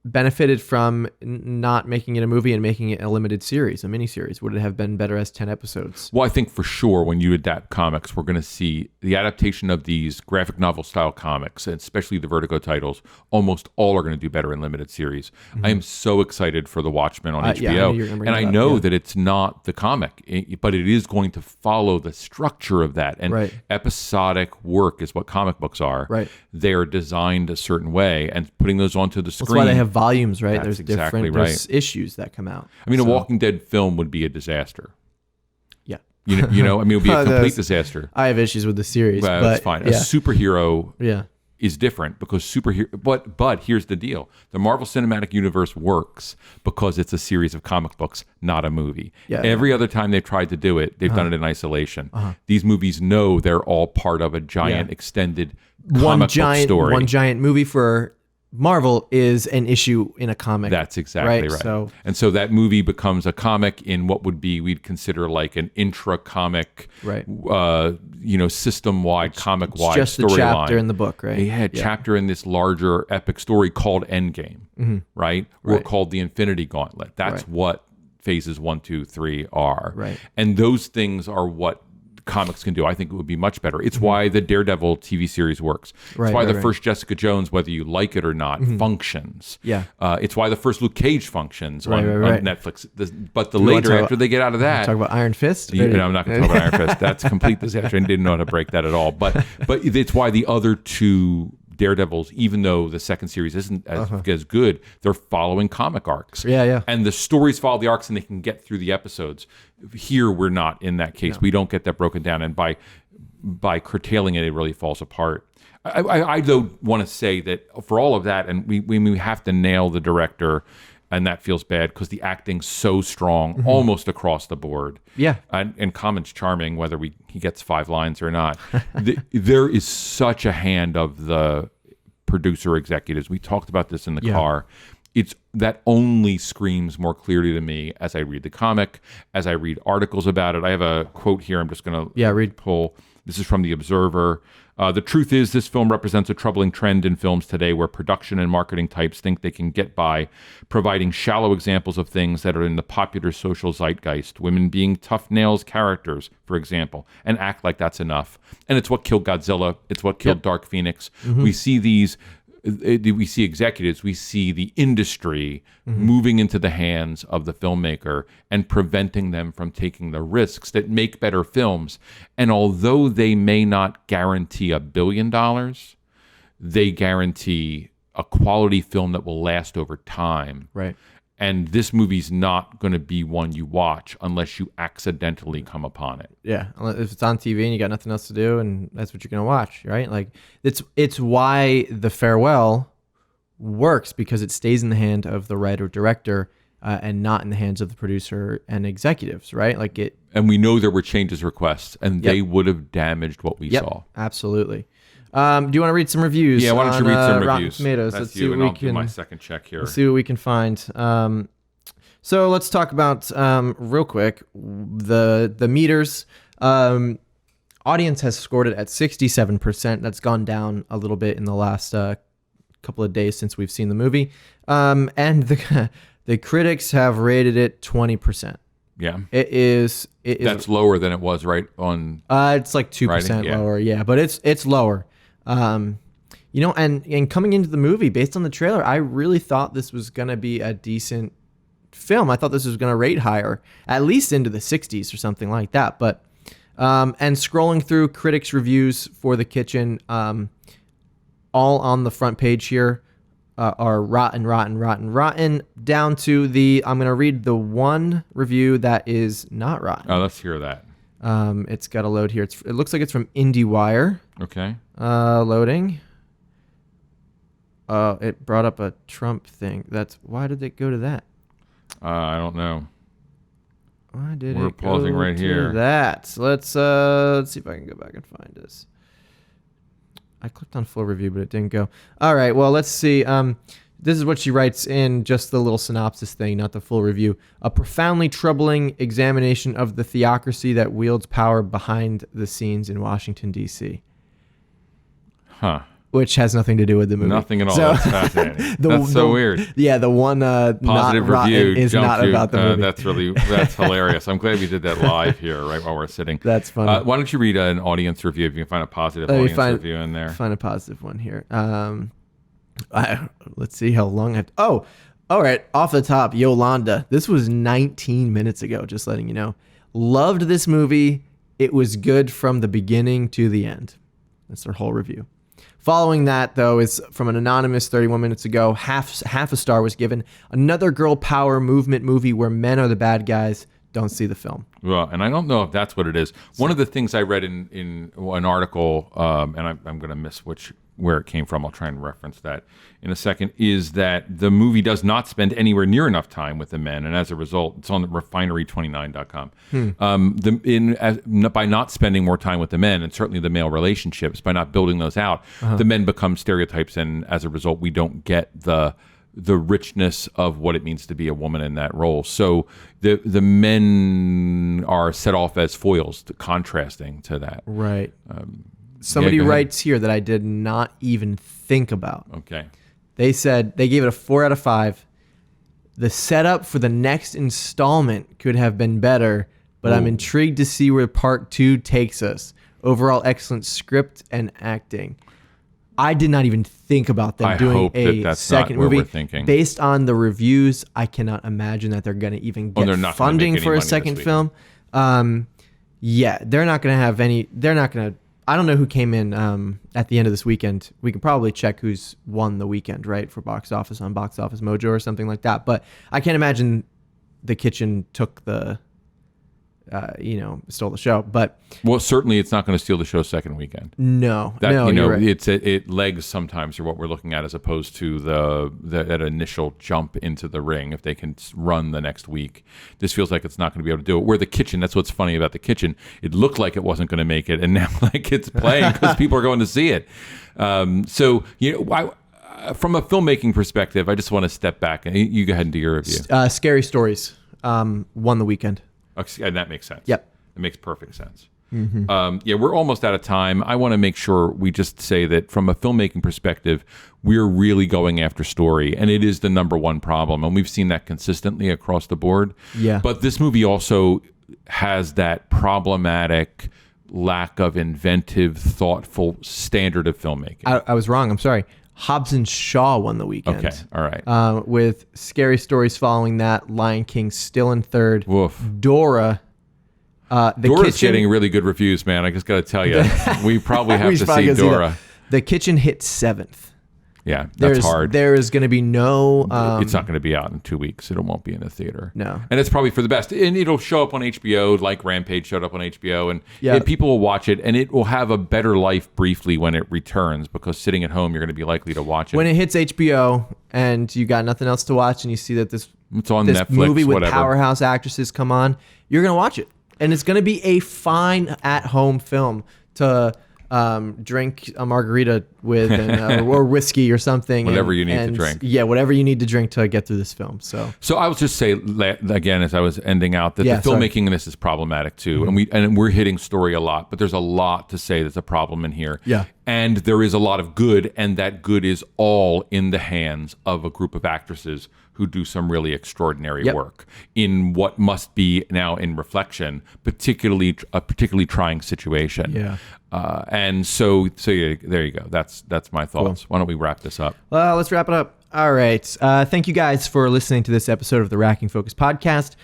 benefited from not making it a movie and making it a limited series, a miniseries? Would it have been better as 10 episodes? Well, I think for sure when you adapt comics, we're going to see the adaptation of these graphic novel style comics, and especially the Vertigo titles, almost all are going to do better in limited series. I am so excited for The Watchmen on HBO. And I know that it's not the comic, but it is going to follow the structure of that. And episodic work is what comic books are. Right. They are designed a certain way, and putting those onto the screen. That's why they have volumes, right? That's there's exactly different there's issues that come out. I mean, a Walking Dead film would be a disaster. Yeah. It would be a complete disaster. I have issues with the series, but that's fine. A superhero yeah. is different because but here's the deal. The Marvel Cinematic Universe works because it's a series of comic books, not a movie. Yeah, Every other time they've tried to do it, they've done it in isolation. These movies know they're all part of a giant extended comic book story. One giant movie for Marvel is an issue in a comic. That's exactly right. So that movie becomes a comic in what would be, we'd consider like an intra-comic, system-wide, comic-wide storyline. Just a chapter in the book, right? Yeah, chapter in this larger epic story called Endgame, right? Or called the Infinity Gauntlet. That's what phases 1, 2, 3 are. Right. And those things are what comics can do. I think it would be much better. It's why the Daredevil TV series works. It's why the first Jessica Jones, whether you like it or not, functions. Yeah. It's why the first Luke Cage functions on Netflix. But the later, after they get out of that... Talk about Iron Fist? I'm not going to talk about Iron Fist. That's a complete disaster. I didn't know how to break that at all. But it's why the other two Daredevils, even though the second series isn't as good, they're following comic arcs. Yeah. And the stories follow the arcs and they can get through the episodes. Here, we're not in that case. No. We don't get that broken down. And by curtailing it, it really falls apart. I though want to say that for all of that, and we have to nail the director, and that feels bad because the acting's so strong almost across the board. Yeah. And Common's charming, whether he gets 5 lines or not. There is such a hand of the producer executives. We talked about this in the car. It's that only screams more clearly to me as I read the comic, as I read articles about it. I have a quote here. I'm just going to pull. This is from The Observer. The truth is, this film represents a troubling trend in films today where production and marketing types think they can get by providing shallow examples of things that are in the popular social zeitgeist. Women being tough nails characters, for example, and act like that's enough. And it's what killed Godzilla. It's what killed Dark Phoenix. We see these... We see executives, we see the industry moving into the hands of the filmmaker and preventing them from taking the risks that make better films. And although they may not guarantee $1 billion, they guarantee a quality film that will last over time. Right. And this movie's not going to be one you watch unless you accidentally come upon it. Yeah, if it's on TV and you got nothing else to do, and that's what you're going to watch, right? Like it's why The Farewell works, because it stays in the hand of the writer director and not in the hands of the producer and executives, right? Like it. And we know there were changes requests, and they would have damaged what we saw. Absolutely. Do you want to read some reviews? Yeah, why don't you read some reviews? Rotten Tomatoes. Let's see what we can do my second check here. Let's see what we can find. So let's talk about real quick the meters. Audience has scored it at 67%. That's gone down a little bit in the last couple of days since we've seen the movie. And the critics have rated it 20%. Yeah. It is. That's lower than it was on. It's like 2% lower. Yeah, but it's lower. And coming into the movie, based on the trailer, I really thought this was gonna be a decent film. I thought this was gonna rate higher, at least into the 60s or something like that. But and scrolling through critics' reviews for The Kitchen, all on the front page here are rotten, down to I'm going to read the one review that is not rotten. Oh, let's hear that. It's got to load here. It looks like it's from IndieWire. Okay. Loading. It brought up a Trump thing. Why did it go to that? I don't know. Why did We're it go pausing right to here. that? So let's see if I can go back and find this. I clicked on full review, but it didn't go. All right, well, let's see. This is what she writes in just the little synopsis thing, not the full review. A profoundly troubling examination of the theocracy that wields power behind the scenes in Washington, D.C. Huh. Which has nothing to do with the movie. Nothing at all. That's fascinating. That's so weird. Yeah, the one positive not review is not about the movie. That's hilarious. I'm glad we did that live here, right while we're sitting. That's funny. Why don't you read an audience review if you can find a positive audience review in there? Find a positive one here. Let's see how long all right. Off the top, Yolanda. This was 19 minutes ago. Just letting you know. Loved this movie. It was good from the beginning to the end. That's their whole review. Following that, though, is from an anonymous 31 minutes ago. Half a star was given. Another girl power movement movie where men are the bad guys. Don't see the film. Well, and I don't know if that's what it is. One of the things I read in an article, and I'm going to miss where it came from. I'll try and reference that in a second, is that the movie does not spend anywhere near enough time with the men, and as a result, it's on the refinery29.com. By not spending more time with the men, and certainly the male relationships, by not building those out, the men become stereotypes, and as a result, we don't get the richness of what it means to be a woman in that role. So the men are set off as foils, contrasting to that. Right. Somebody go ahead. writes here that I did not even think about. Okay. They said they gave it a 4 out of 5. The setup for the next installment could have been better, but I'm intrigued to see where part 2 takes us. Overall, excellent script and acting. I did not even think about them doing a second movie. We're thinking. Based on the reviews, I cannot imagine that they're going to even get funding for a second film. Yeah, they're not going to have any. They're not going to. I don't know who came in at the end of this weekend. We can probably check who's won the weekend, right, for box office on Box Office Mojo or something like that. But I can't imagine The Kitchen took the. Stole the show, but certainly it's not going to steal the show's second weekend. No, you're right. It legs sometimes are what we're looking at as opposed to that initial jump into the ring. If they can run the next week, this feels like it's not going to be able to do it. Where The Kitchen, that's what's funny about The Kitchen. It looked like it wasn't going to make it, and now like it's playing because people are going to see it. From a filmmaking perspective, I just want to step back and you go ahead and do your review. Scary Stories won the weekend. And that makes sense. Yep. It makes perfect sense. Mm-hmm. We're almost out of time. I want to make sure we just say that from a filmmaking perspective, we're really going after story, and it is the number one problem. And we've seen that consistently across the board. Yeah. But this movie also has that problematic lack of inventive, thoughtful standard of filmmaking. I was wrong. I'm sorry. Hobbs and Shaw won the weekend. Okay, all right. With Scary Stories following that, Lion King still in third. Woof. Dora. Dora's getting really good reviews, man. I just got to tell you, we probably have to see Dora. The Kitchen hit 7th. Yeah, that's hard. There is going to be no... it's not going to be out in 2 weeks. It won't be in a theater. No. And it's probably for the best. And it'll show up on HBO, like Rampage showed up on HBO. And people will watch it, and it will have a better life briefly when it returns, because sitting at home, you're going to be likely to watch it. When it hits HBO, and you got nothing else to watch, and you see that it's on this Netflix, movie with whatever. powerhouse actresses come on, you're going to watch it. And it's going to be a fine at-home film to drink a margarita with or whiskey or something. Whatever you need to drink. Yeah, whatever you need to drink to get through this film. So I will just say again, as I was ending out, that the filmmaking in this is problematic too, mm-hmm. and we're hitting story a lot, but there's a lot to say that's a problem in here. Yeah, and there is a lot of good, and that good is all in the hands of a group of actresses who do some really extraordinary work in what must be now, in reflection, particularly a particularly trying situation. Yeah. And so yeah, there you go. That's my thoughts. Cool. Why don't we wrap this up? Well, let's wrap it up. All right. Thank you guys for listening to this episode of the Racking Focus podcast.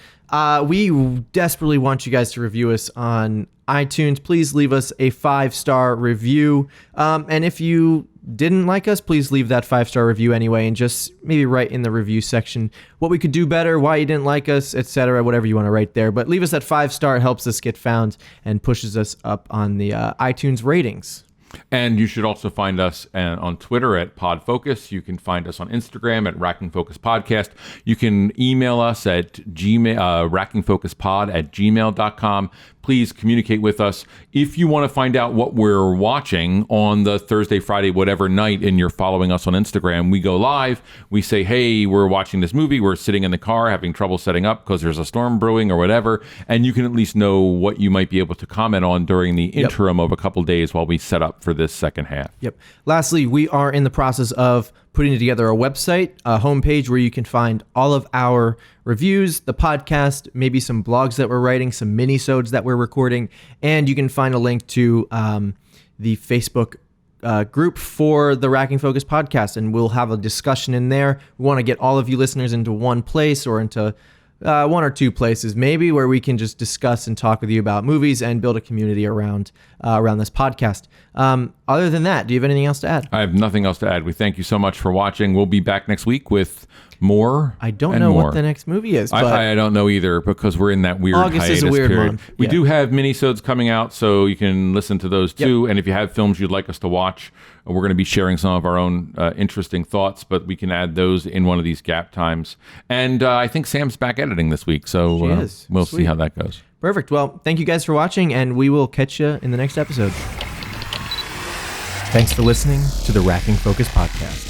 We desperately want you guys to review us on iTunes. Please leave us a 5-star review. And if you didn't like us, please leave that 5-star review anyway, and just maybe write in the review section what we could do better, why you didn't like us, etc., whatever you want to write there. But leave us that 5-star. It helps us get found and pushes us up on the iTunes ratings. And you should also find us on Twitter at PodFocus. You can find us on Instagram at Racking Focus Podcast. You can email us at rackingfocuspod@gmail.com. Please communicate with us. If you want to find out what we're watching on the Thursday, Friday, whatever night, and you're following us on Instagram, we go live. We say, hey, we're watching this movie. We're sitting in the car having trouble setting up because there's a storm brewing or whatever. And you can at least know what you might be able to comment on during the interim of a couple days while we set up for this second half. Yep. Lastly, we are in the process of putting together a website, a homepage where you can find all of our reviews, the podcast, maybe some blogs that we're writing, some mini-sodes that we're recording, and you can find a link to the Facebook group for the Racking Focus podcast, and we'll have a discussion in there. We want to get all of you listeners into one place or into one or two places maybe where we can just discuss and talk with you about movies and build a community around this podcast. Other than that, do you have anything else to add? I have nothing else to add. We thank you so much for watching. We'll be back next week with more. I don't know what the next movie is. But I don't know either, because we're in that weird August hiatus is a weird period. month. We do have mini-sodes coming out, so you can listen to those too. And if you have films you'd like us to watch, we're going to be sharing some of our own interesting thoughts, but we can add those in one of these gap times. And I think Sam's back editing this week, so we'll see how that goes. Perfect. Well, thank you guys for watching, and we will catch you in the next episode. Thanks for listening to the Racking Focus podcast.